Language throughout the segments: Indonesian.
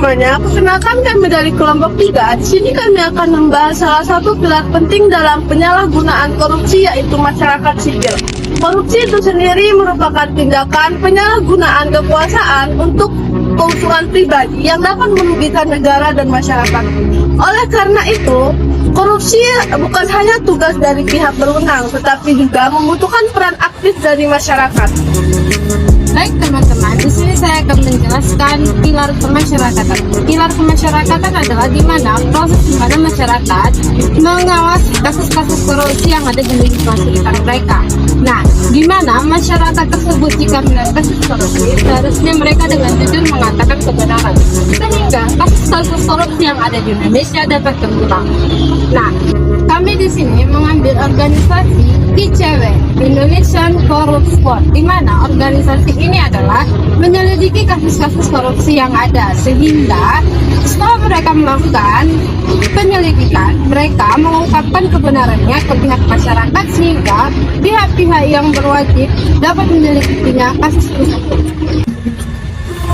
semuanya, perkenalkan kami dari kelompok 3. Di sini kami akan membahas salah satu pilar penting dalam penyalahgunaan korupsi, yaitu masyarakat sipil. Korupsi itu sendiri merupakan tindakan penyalahgunaan kekuasaan untuk keuntungan pribadi yang dapat merugikan negara dan masyarakat. Oleh karena itu, korupsi bukan hanya tugas dari pihak berwenang, tetapi juga membutuhkan peran aktif dari masyarakat. Baik teman-teman, di sini saya akan menjelaskan pilar kemasyarakatan. Pilar kemasyarakatan adalah di mana proses di mana masyarakat mengawasi kasus-kasus korupsi yang ada di lingkungan sekitar mereka. Nah, di mana masyarakat tersebut jika melihat kasus korupsi, seharusnya mereka dengan jujur mengatakan kebenaran, sehingga kasus-kasus korupsi yang ada di Indonesia dapat berkurang. Nah, kami di sini mengambil organisasi ICW, Indonesian Corrupt Squad, di mana organisasi ini adalah menyelidiki kasus-kasus korupsi yang ada, sehingga setelah mereka melakukan penyelidikan, mereka mengungkapkan kebenarannya ke pihak masyarakat sehingga pihak-pihak yang berwajib dapat menyelidikinya kasus tersebut.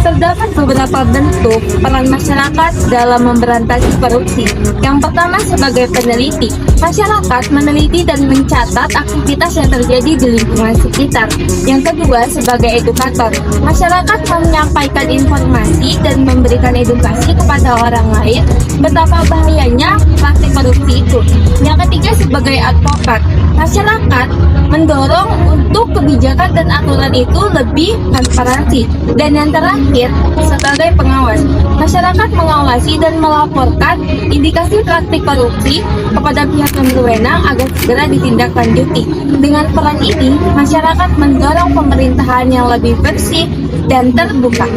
Terdapat beberapa bentuk peran masyarakat dalam memberantas korupsi. Yang pertama sebagai peneliti. Masyarakat meneliti dan mencatat aktivitas yang terjadi di lingkungan sekitar. Yang kedua sebagai edukator. Masyarakat menyampaikan informasi dan memberikan edukasi kepada orang lain betapa bahayanya praktik korupsi itu. Yang ketiga sebagai advokat. Masyarakat mendorong untuk kebijakan dan aturan itu lebih transparansi. Dan yang terakhir, sebagai pengawas, masyarakat mengawasi dan melaporkan indikasi praktik korupsi kepada pihak yang berwenang agar segera ditindaklanjuti. Dengan peran ini, masyarakat mendorong pemerintahan yang lebih bersih dan terbuka.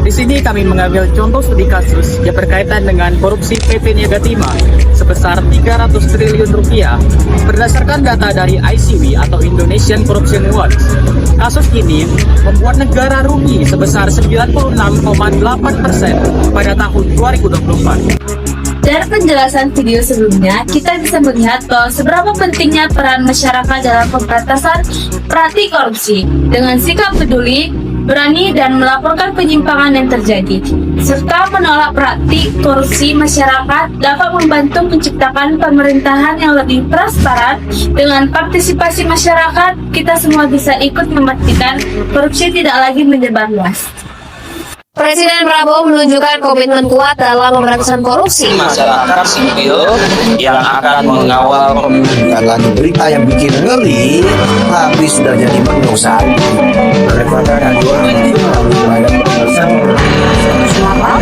Di sini kami mengambil contoh studi kasus yang berkaitan dengan korupsi PT Niaga Timah sebesar 300 triliun rupiah berdasarkan data dari ICW atau Indonesian Corruption Watch. Kasus ini membuat negara rugi sebesar 96,8% pada tahun 2024. Dari penjelasan video sebelumnya, kita bisa melihat bahwa seberapa pentingnya peran masyarakat dalam pemberantasan praktik korupsi dengan sikap peduli, berani dan melaporkan penyimpangan yang terjadi, serta menolak praktik korupsi. Masyarakat dapat membantu menciptakan pemerintahan yang lebih transparan. Dengan partisipasi masyarakat, kita semua bisa ikut memastikan korupsi tidak lagi menyebar luas. Presiden Prabowo menunjukkan komitmen kuat dalam pemberantasan korupsi. Masyarakat sipil yang akan mengawal pemilihan. Lagi berita yang bikin ngeri, tapi sudah jadi menu saat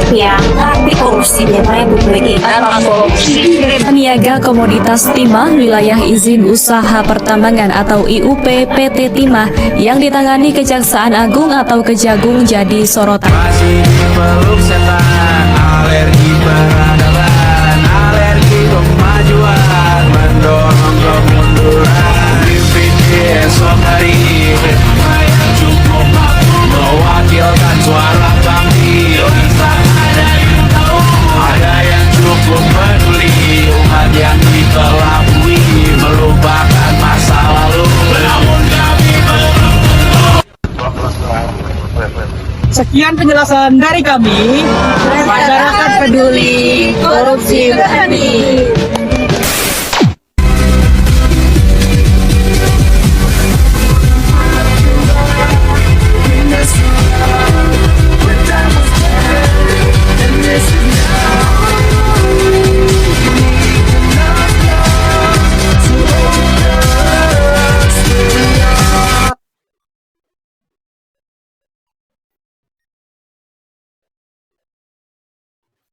yang praktik korupsi Peniaga Komoditas Timah Wilayah Izin Usaha Pertambangan atau IUP PT Timah yang ditangani Kejaksaan Agung atau Kejagung jadi sorotan. Masih dipeluk setan, alergi peradaban, alergi kemajuan, mendorong kemunduran. Dipikir esok hari, yang cukup mampu mewakilkan suara kami. Ada yang cukup peduli, umat yang dikelabui, melupakan masa lalu. Namun kami Sekian penjelasan dari kami. Masyarakat peduli, korupsi berhenti.